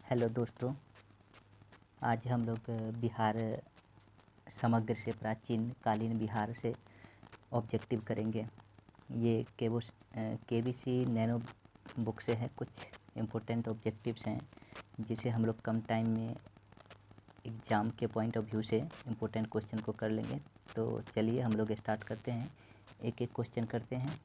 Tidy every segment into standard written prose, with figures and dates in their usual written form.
Hello दोस्तों, आज हम लोग बिहार समग्र से प्राचीन कालीन बिहार से ऑब्जेक्टिव करेंगे। ये केबीसी नैनो बुक से है। कुछ इम्पोर्टेंट ऑब्जेक्टिव्स हैं जिसे हम लोग कम टाइम में एग्ज़ाम के पॉइंट ऑफ व्यू से इम्पोर्टेंट क्वेश्चन को कर लेंगे। तो चलिए हम लोग स्टार्ट करते हैं, एक एक क्वेश्चन करते हैं।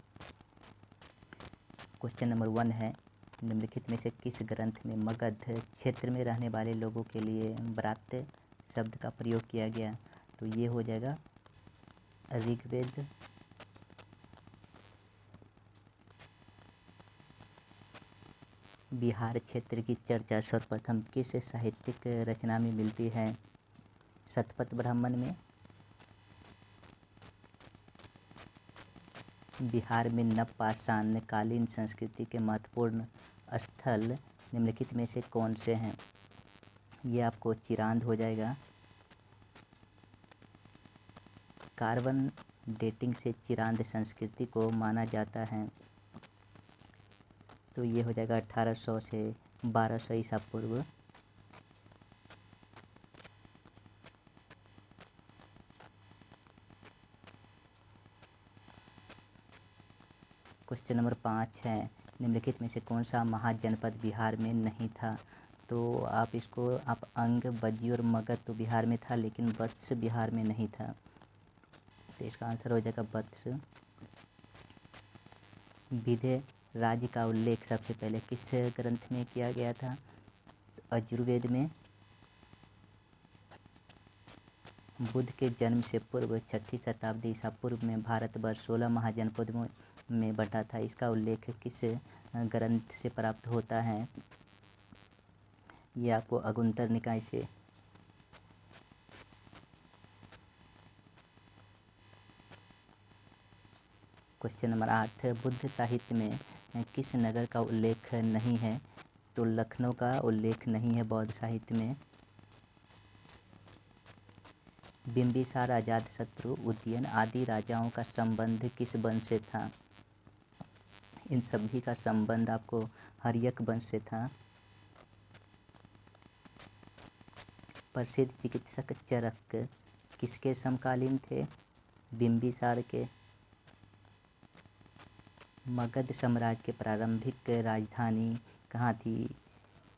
क्वेश्चन नंबर 1 है, निम्नलिखित में से किस ग्रंथ में मगध क्षेत्र में रहने वाले लोगों के लिए ब्रात शब्द का प्रयोग किया गया? तो ये हो जाएगा ऋग्वेद। बिहार क्षेत्र की चर्चा सर्वप्रथम किस साहित्यिक रचना में मिलती है? शतपथ ब्राह्मण में। बिहार में नवपाषाण कालीन संस्कृति के महत्वपूर्ण स्थल निम्नलिखित में से कौन से हैं? ये आपको चिरांद हो जाएगा। कार्बन डेटिंग से चिरांद संस्कृति को माना जाता है। तो ये हो जाएगा 1800 से 1200 ईसा पूर्व। क्वेश्चन नंबर 5 है, निम्नलिखित में से कौन सा महाजनपद बिहार में नहीं था? तो आप अंग, बज्जी और मगध तो बिहार में था, लेकिन वत्स बिहार में नहीं था। तो इसका आंसर हो जाएगा वत्स। विधेय राज्य का उल्लेख सबसे पहले किस ग्रंथ में किया गया था? तो यजुर्वेद में। बुद्ध के जन्म से पूर्व 6ठी शताब्दी ईसा पूर्व में भारतवर्ष 16 महाजनपदों में बंटा था। इसका उल्लेख किस ग्रंथ से प्राप्त होता है? ये आपको अगुंतर निकाय से। क्वेश्चन नंबर 8, बुद्ध साहित्य में किस नगर का उल्लेख नहीं है? तो लखनऊ का उल्लेख नहीं है बौद्ध साहित्य में। बिंबिसार, अजातशत्रु, उदयन आदि राजाओं का संबंध किस वंश से था? इन सभी का संबंध आपको हर्यक वंश से था। प्रसिद्ध चिकित्सक चरक किसके समकालीन थे? बिंबिसार के। मगध साम्राज्य के प्रारंभिक राजधानी कहाँ थी?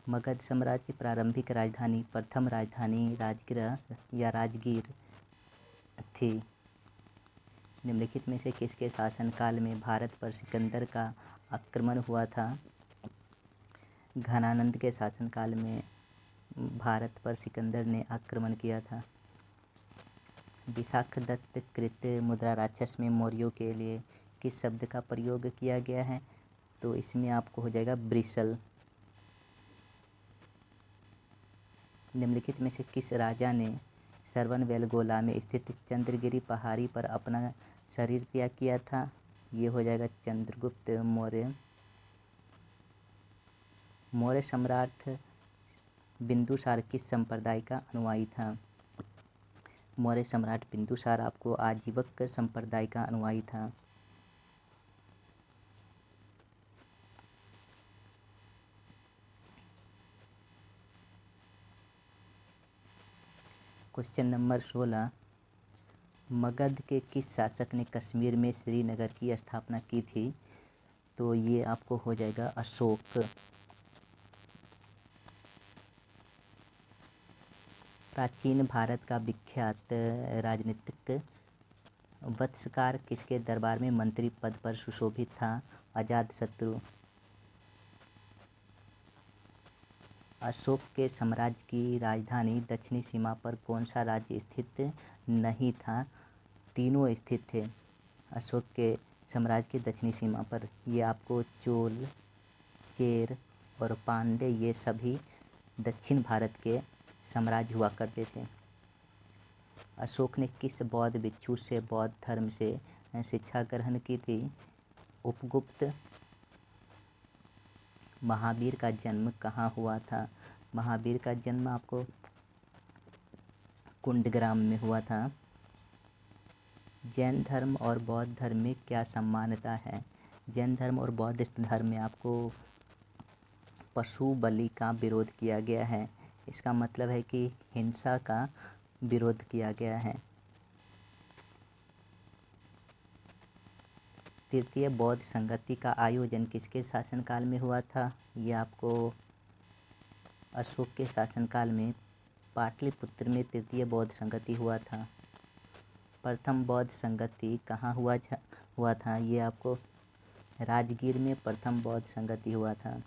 मगध साम्राज्य की प्रारंभिक राजधानी, प्रथम राजधानी राजगृह या राजगीर थी। निम्नलिखित में से किसके शासनकाल में भारत पर सिकंदर का आक्रमण हुआ था? घनानंद के शासनकाल में भारत पर सिकंदर ने आक्रमण किया था। विशाखदत्त कृत मुद्रा राक्षस में मौर्यों के लिए किस शब्द का प्रयोग किया गया है? तो इसमें आपको हो जाएगा ब्रिसल। निम्नलिखित में से किस राजा ने श्रवणबेलगोला में स्थित चंद्रगिरी पहाड़ी पर अपना शरीर त्याग किया था? ये हो जाएगा चंद्रगुप्त मौर्य। मौर्य सम्राट बिंदुसार किस संप्रदाय का अनुयायी था? मौर्य सम्राट बिंदुसार आपको आजीवक संप्रदाय का अनुयायी था। क्वेश्चन नंबर 16, मगध के किस शासक ने कश्मीर में श्रीनगर की स्थापना की थी? तो ये आपको हो जाएगा अशोक। प्राचीन भारत का विख्यात राजनीतिक वत्सकार किसके दरबार में मंत्री पद पर सुशोभित था? अजातशत्रु। अशोक के साम्राज्य की राजधानी दक्षिणी सीमा पर कौन सा राज्य स्थित नहीं था? तीनों स्थित थे अशोक के साम्राज्य की दक्षिणी सीमा पर। ये आपको चोल, चेर और पांड्य ये सभी दक्षिण भारत के साम्राज्य हुआ करते थे। अशोक ने किस बौद्ध भिक्षु से बौद्ध धर्म से शिक्षा ग्रहण की थी? उपगुप्त। महावीर का जन्म कहाँ हुआ था? महावीर का जन्म आपको कुंडग्राम में हुआ था। जैन धर्म और बौद्ध धर्म में क्या समानता है? जैन धर्म और बौद्ध धर्म में आपको पशु बलि का विरोध किया गया है। इसका मतलब है कि हिंसा का विरोध किया गया है। तृतीय बौद्ध संगति का आयोजन किसके शासनकाल में हुआ था? ये आपको अशोक के शासनकाल में पाटलिपुत्र में तृतीय बौद्ध संगति हुआ था। प्रथम बौद्ध संगति कहाँ हुआ था? ये आपको राजगीर में प्रथम बौद्ध संगति हुआ था।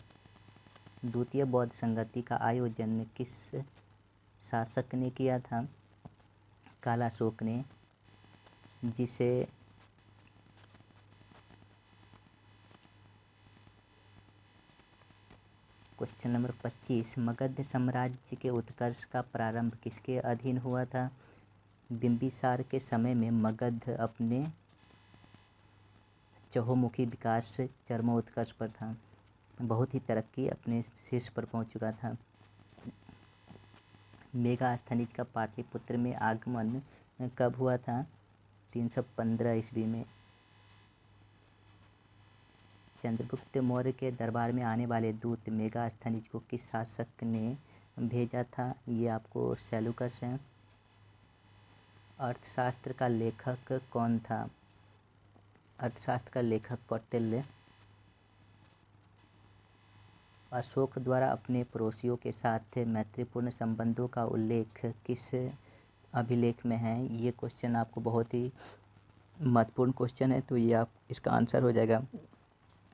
द्वितीय बौद्ध संगति का आयोजन किस शासक ने किया था? कालाशोक ने, जिसे क्वेश्चन नंबर 25, मगध साम्राज्य के उत्कर्ष का प्रारंभ किसके अधीन हुआ था? बिंबिसार के समय में मगध अपने चहुमुखी विकास चरमोत्कर्ष पर था। बहुत ही तरक्की अपने शीर्ष पर पहुंच चुका था। मेगास्थनीज का पाटलिपुत्र में आगमन कब हुआ था? 315 ईस्वी में। चंद्रगुप्त मौर्य के दरबार में आने वाले दूत मेगास्थनीज को किस शासक ने भेजा था? ये आपको सेल्यूकस है। अर्थशास्त्र का लेखक कौन था? अर्थशास्त्र का लेखक कौटिल्य। अशोक द्वारा अपने पड़ोसियों के साथ मैत्रीपूर्ण संबंधों का उल्लेख किस अभिलेख में है? ये क्वेश्चन आपको बहुत ही महत्वपूर्ण क्वेश्चन है, तो ये आप इसका आंसर हो जाएगा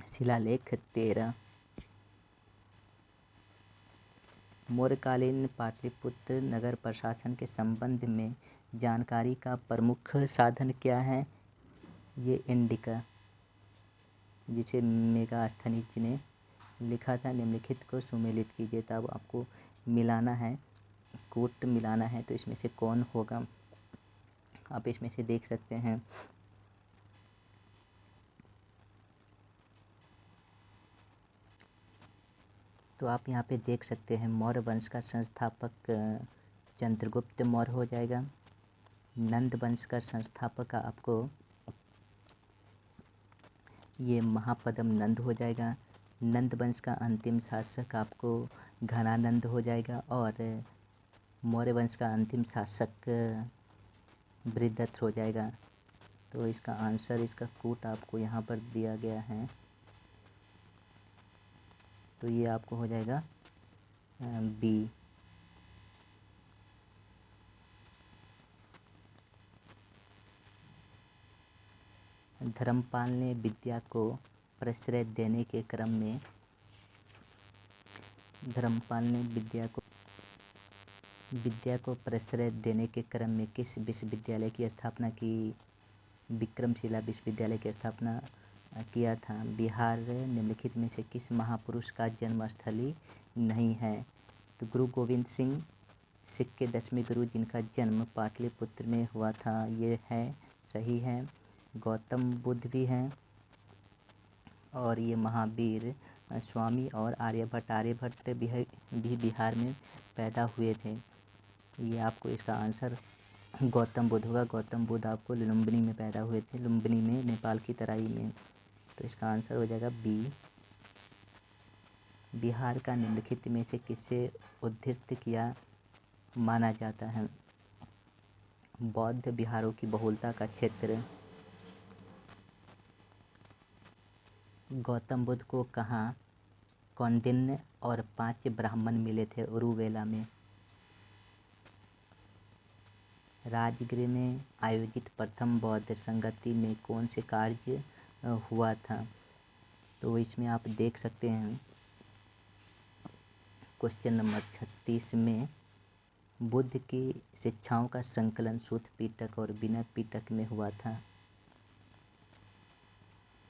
शिलालेख 13। मौर्यकालीन पाटलिपुत्र नगर प्रशासन के संबंध में जानकारी का प्रमुख साधन क्या है? ये इंडिका, जिसे मेगास्थनीज ने लिखा था। निम्नलिखित को सुमेलित कीजिए। तो अब आपको मिलाना है, कूट मिलाना है, तो इसमें से कौन होगा? आप इसमें से देख सकते हैं। तो आप यहाँ पे देख सकते हैं मौर्य वंश का संस्थापक चंद्रगुप्त मौर्य हो जाएगा। नंद वंश का संस्थापक आपको ये महापद्म नंद हो जाएगा। नंद वंश का अंतिम शासक आपको घनानंद हो जाएगा। और मौर्य वंश का अंतिम शासक बृहद्रथ हो जाएगा। तो इसका आंसर, इसका कूट आपको यहाँ पर दिया गया है। तो ये आपको हो जाएगा बी। धर्मपाल ने विद्या को प्रश्रय देने के क्रम में प्रश्रय देने के क्रम में किस विश्वविद्यालय की स्थापना की? विक्रमशिला विश्वविद्यालय की स्थापना किया था। बिहार निम्नलिखित में से किस महापुरुष का जन्मस्थली नहीं है? तो गुरु गोविंद सिंह सिख के 10वें गुरु, जिनका जन्म पाटलिपुत्र में हुआ था, ये है सही है। गौतम बुद्ध भी हैं, और ये महावीर स्वामी और आर्यभट्ट भी बिहार में पैदा हुए थे। ये आपको इसका आंसर गौतम बुद्ध होगा। गौतम बुद्ध आपको लुम्बिनी में पैदा हुए थे, लुम्बिनी में, नेपाल की तराई में। तो इसका आंसर हो जाएगा बी। बिहार का निम्नलिखित में से किससे उद्धृत किया माना जाता है? बौद्ध विहारों की बहुलता का क्षेत्र। गौतम बुद्ध को कहाँ कौंडिन्य और 5 ब्राह्मण मिले थे? उरुवेला में। राजगृह में आयोजित प्रथम बौद्ध संगति में कौन से कार्य हुआ था? तो इसमें आप देख सकते हैं क्वेश्चन नंबर 36 में बुद्ध की शिक्षाओं का संकलन सूत पिटक और विनय पिटक में हुआ था।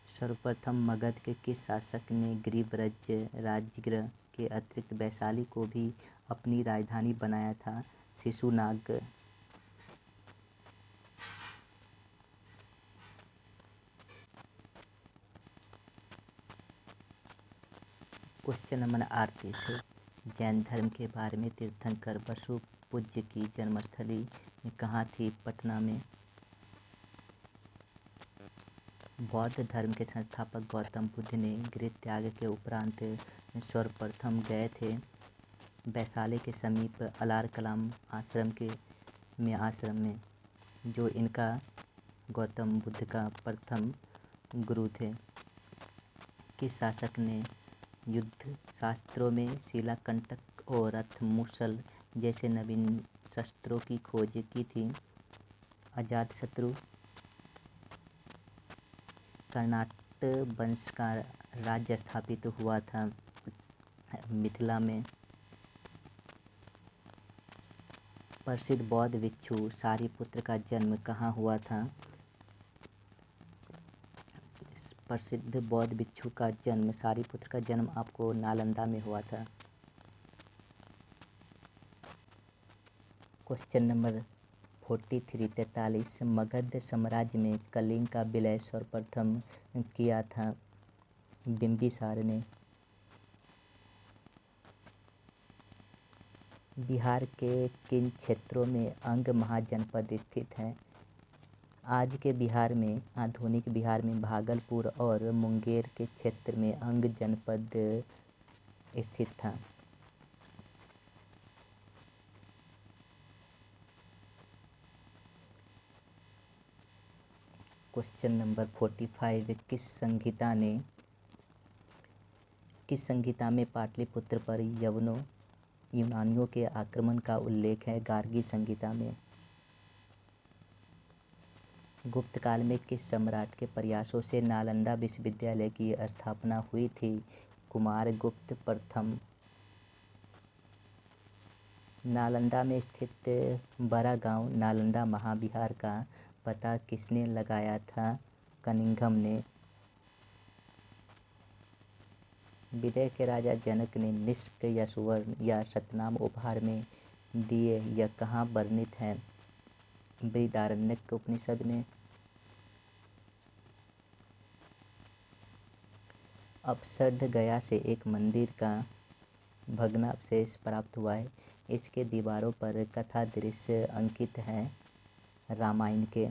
सर्वप्रथम मगध के किस शासक ने गिरिव्रज राजगृह के अतिरिक्त वैशाली को भी अपनी राजधानी बनाया था? शिशुनाग। क्वेश्चन नंबर 38, जैन धर्म के बारे में तीर्थंकर बसु पूज्य की जन्मस्थली कहाँ थी? पटना में। बौद्ध धर्म के संस्थापक गौतम बुद्ध ने गृह त्याग के उपरांत सर्वप्रथम गए थे वैशाली के समीप अलार कलाम आश्रम में, जो इनका गौतम बुद्ध का प्रथम गुरु थे। किस शासक ने युद्ध शास्त्रों में शिलाकंटक और रथ मुसल जैसे नवीन शस्त्रों की खोज की थी? अजातशत्रु। कर्नाट वंश का राज्य स्थापित हुआ था मिथिला में। प्रसिद्ध बौद्ध भिक्षु सारिपुत्र का जन्म कहाँ हुआ था? प्रसिद्ध बौद्ध भिक्षु का जन्म सारिपुत्र का जन्म आपको नालंदा में हुआ था। क्वेश्चन नंबर 43 मगध साम्राज्य में कलिंग का विलय सर्वप्रथम किया था बिंबिसार ने। बिहार के किन क्षेत्रों में अंग महाजनपद स्थित है? आज के बिहार में, आधुनिक बिहार में भागलपुर और मुंगेर के क्षेत्र में अंग जनपद स्थित था। क्वेश्चन नंबर 45 किस संहिता में पाटलिपुत्र पर यूनानियों के आक्रमण का उल्लेख है? गार्गी संहिता में। गुप्त काल में किस सम्राट के प्रयासों से नालंदा विश्वविद्यालय की स्थापना हुई थी? कुमारगुप्त प्रथम। नालंदा में स्थित बड़ा गांव नालंदा महाविहार का पता किसने लगाया था? कनिंघम ने। विदेह के राजा जनक ने निष्क या सुवर्ण या शतनाम उपहार में दिए, यह कहाँ वर्णित है? बृहदारण्यक उपनिषद में। अपसर्ड गया से एक मंदिर का भग्नावशेष प्राप्त हुआ है। इसके दीवारों पर कथा दृश्य अंकित हैं रामायण के।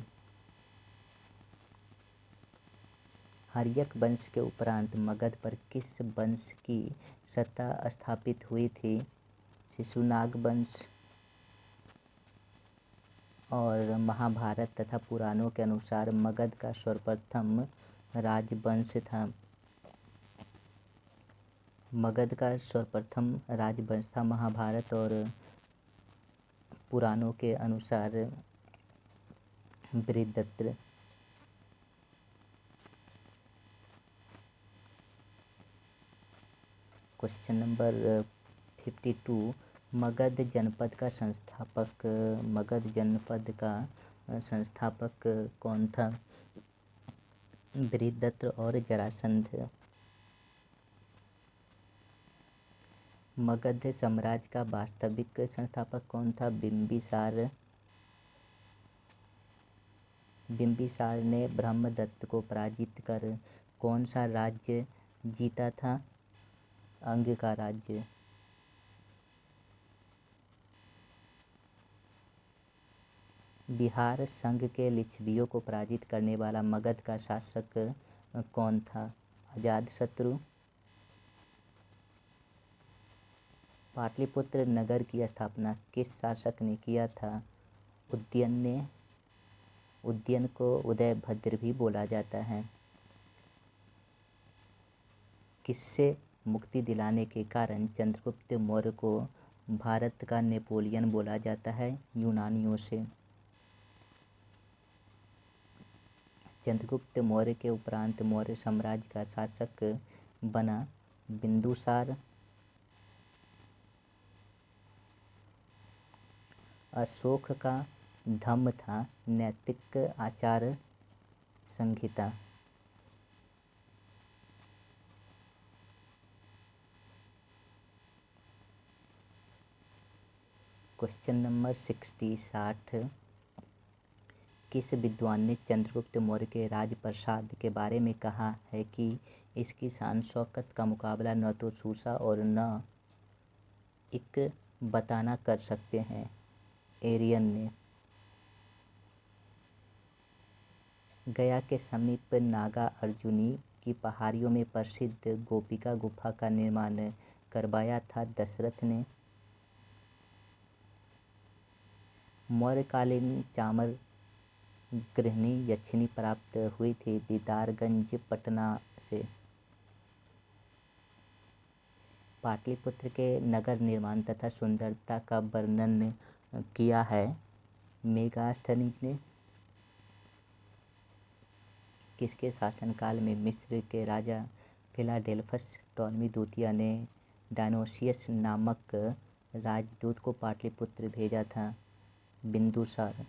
हर्यक वंश के उपरांत मगध पर किस वंश की सत्ता स्थापित हुई थी? शिशुनाग वंश। और महाभारत तथा पुराणों के अनुसार मगध का सर्वप्रथम राजवंश था। मगध का सर्वप्रथम राजवंश था महाभारत और पुराणों के अनुसार बृहदत्त। क्वेश्चन नंबर 52 मगध जनपद का संस्थापक कौन था? बृहदत्त और जरासंध। मगध साम्राज्य का वास्तविक संस्थापक कौन था? बिंबिसार। बिंबिसार ने ब्रह्मदत्त को पराजित कर कौन सा राज्य जीता था? अंग का राज्य। बिहार संघ के लिच्छवियों को पराजित करने वाला मगध का शासक कौन था? अजातशत्रु। पाटलिपुत्र नगर की स्थापना किस शासक ने किया था? उदयन ने। उदयन को उदयभद्र भी बोला जाता है। किससे मुक्ति दिलाने के कारण चंद्रगुप्त मौर्य को भारत का नेपोलियन बोला जाता है? यूनानियों से। चंद्रगुप्त मौर्य के उपरांत मौर्य साम्राज्य का शासक बना बिंदुसार। अशोक का धम्म था नैतिक आचार संहिता। क्वेश्चन नंबर 60 किस विद्वान ने चंद्रगुप्त मौर्य के राजप्रसाद के बारे में कहा है कि इसकी शान शौकत का मुकाबला न तो सूसा और न एक बताना कर सकते हैं? एरियन ने। गया के समीप नागा अर्जुनी की पहाड़ियों में प्रसिद्ध गोपिका गुफा का निर्माण करवाया था दशरथ ने। मौर्यकालीन चामर गृहिणी यक्षिणी प्राप्त हुई थी दीदारगंज पटना से। पाटलिपुत्र के नगर निर्माण तथा सुंदरता का वर्णन किया है मेगास्थनीज ने। किसके शासनकाल में मिस्र के राजा फिलाडेल्फस टॉलमी द्वितीय ने डायोनिसियस नामक राजदूत को पाटलिपुत्र भेजा था? बिंदुसार।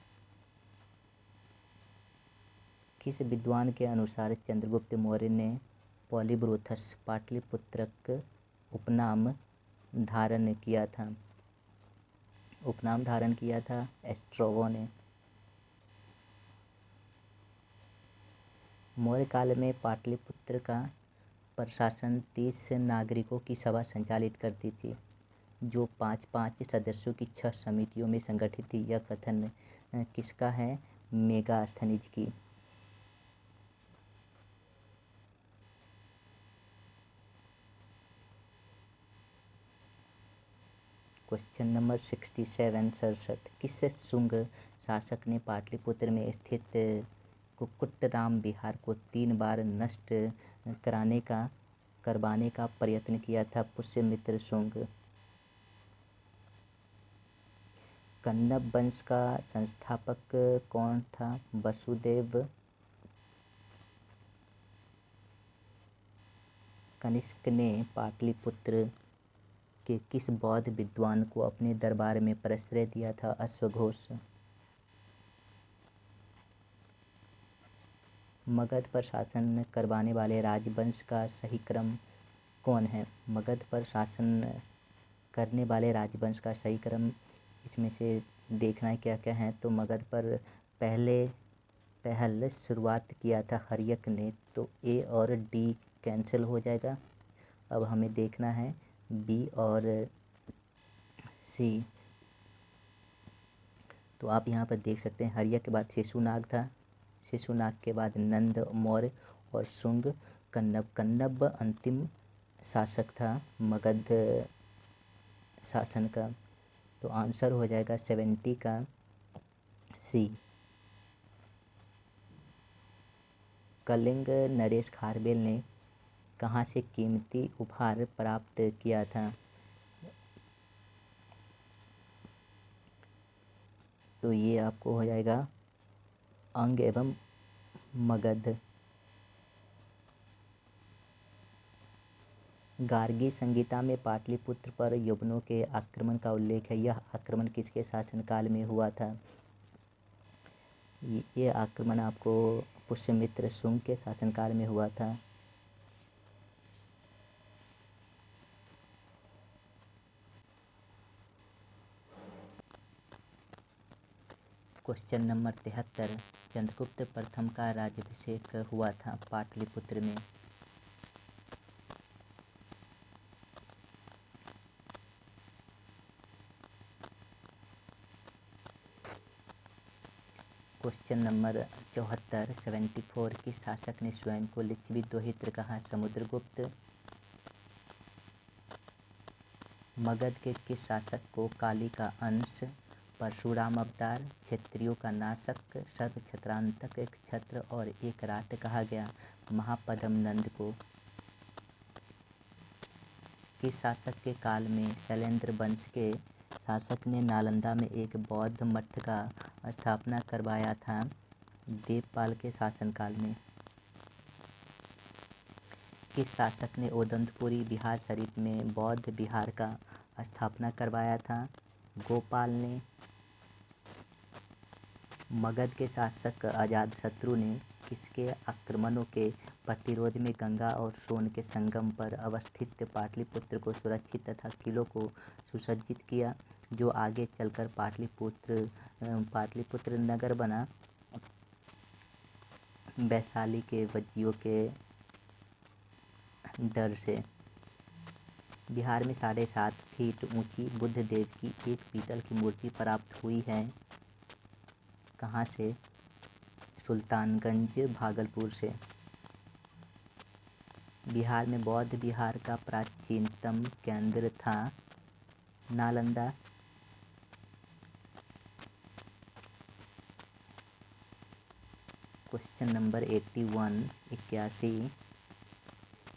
किस विद्वान के अनुसार चंद्रगुप्त मौर्य ने पॉलीब्रोथस पाटलिपुत्रक उपनाम धारण किया था? उपनाम धारण किया था एस्ट्रोबो ने। मौर्य काल में पाटलिपुत्र का प्रशासन 30 नागरिकों की सभा संचालित करती थी जो 5-5 सदस्यों की 6 समितियों में संगठित थी। यह कथन किसका है? मेगास्थनीज की। क्वेश्चन नंबर 67 किस शुंग शासक ने पाटलिपुत्र में स्थित कुक्कुटराम विहार को 3 बार नष्ट करवाने का प्रयत्न किया था? पुष्यमित्र शुंग। कण्व वंश का संस्थापक कौन था? वसुदेव। कनिष्क ने पाटलिपुत्र के किस बौद्ध विद्वान को अपने दरबार में प्रश्रय दिया था? अश्वघोष। मगध पर शासन करवाने वाले राजवंश का सही क्रम कौन है? मगध पर शासन करने वाले राजवंश का सही क्रम इसमें से देखना है क्या क्या है। तो मगध पर पहल शुरुआत किया था हर्यक ने, तो ए और डी कैंसिल हो जाएगा। अब हमें देखना है बी और सी। तो आप यहाँ पर देख सकते हैं हर्यक के बाद शिशुनाग था, शिशुनाग के बाद नंद मौर्य और शुंग कण्व अंतिम शासक था मगध शासन का। तो आंसर हो जाएगा 70 का सी। कलिंग नरेश खारवेल ने कहाँ से कीमती उपहार प्राप्त किया था? तो ये आपको हो जाएगा अंग एवं मगध। गार्गी संगीता में पाटलिपुत्र पर यवनों के आक्रमण का उल्लेख है। यह आक्रमण किसके शासनकाल में हुआ था? ये आक्रमण आपको पुष्यमित्र शुंग के शासनकाल में हुआ था। क्वेश्चन नंबर 73 चंद्रगुप्त प्रथम का राज्याभिषेक हुआ था पाटलिपुत्र में? क्वेश्चन नंबर 74 किस शासक ने स्वयं को लिच्छवी दोहित्र कहा? समुद्रगुप्त। मगध के किस शासक को काली का अंश, परशुराम अवतार, क्षत्रियों का नाशक, सर्व क्षत्रांतक, एक छत्र और एक राट कहा गया? महापद्म नंद को। किस शासक के काल में शैलेंद्र वंश के शासक ने नालंदा में एक बौद्ध मठ का स्थापना करवाया था? देवपाल के शासनकाल में। किस शासक ने ओदंतपुरी बिहार शरीफ में बौद्ध विहार का स्थापना करवाया था? गोपाल ने। मगध के शासक अजातशत्रु ने किसके आक्रमणों के प्रतिरोध में गंगा और सोन के संगम पर अवस्थित पाटलिपुत्र को सुरक्षित तथा किलों को सुसज्जित किया, जो आगे चलकर पाटलिपुत्र नगर बना? वैशाली के वज्जियों के डर से। बिहार में 7.5 फीट ऊंची बुद्ध देव की एक पीतल की मूर्ति प्राप्त हुई है। कहाँ से? सुल्तानगंज भागलपुर से। बिहार में बौद्ध विहार का प्राचीनतम केंद्र था नालंदा। क्वेश्चन नंबर 81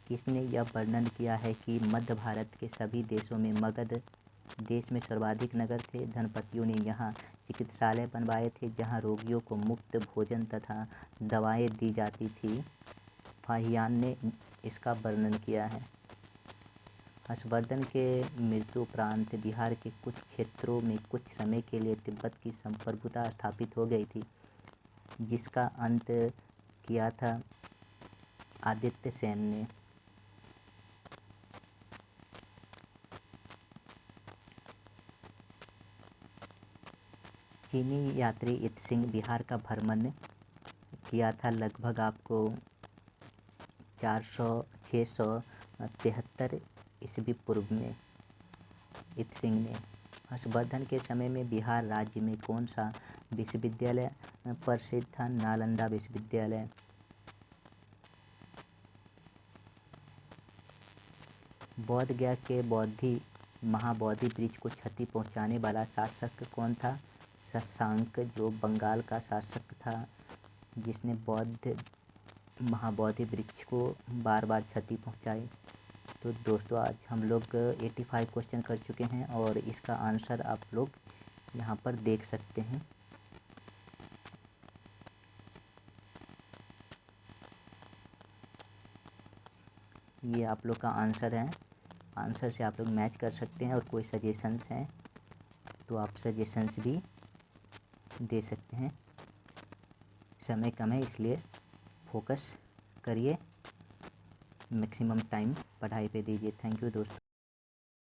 किसने यह वर्णन किया है कि मध्य भारत के सभी देशों में मगध देश में सर्वाधिक नगर थे। धनपतियों ने यहाँ चिकित्सालय बनवाए थे जहाँ रोगियों को मुफ्त भोजन तथा दवाएं दी जाती थी। फाहियान ने इसका वर्णन किया है। हर्षवर्धन के मृत्यु उपरांत बिहार के कुछ क्षेत्रों में कुछ समय के लिए तिब्बत की संप्रभुता स्थापित हो गई थी, जिसका अंत किया था आदित्य सेन ने। चीनी यात्री इत्सिंग बिहार का भ्रमण किया था लगभग आपको 673 ईस्वी पूर्व में इत्सिंग ने। हर्षवर्धन के समय में बिहार राज्य में कौन सा विश्वविद्यालय प्रसिद्ध था? नालंदा विश्वविद्यालय। बोध गया के महाबोधि वृक्ष को क्षति पहुंचाने वाला शासक कौन था? शशांक, जो बंगाल का शासक था, जिसने बौद्ध महाबोधि वृक्ष को बार बार क्षति पहुंचाई। तो दोस्तों आज हम लोग 85 क्वेश्चन कर चुके हैं और इसका आंसर आप लोग यहाँ पर देख सकते हैं। ये आप लोग का आंसर है। आंसर से आप लोग मैच कर सकते हैं और कोई सजेशंस हैं तो आप सजेशंस भी दे सकते हैं। समय कम है इसलिए फोकस करिए, मैक्सिमम टाइम पढ़ाई पे दीजिए। थैंक यू दोस्तों।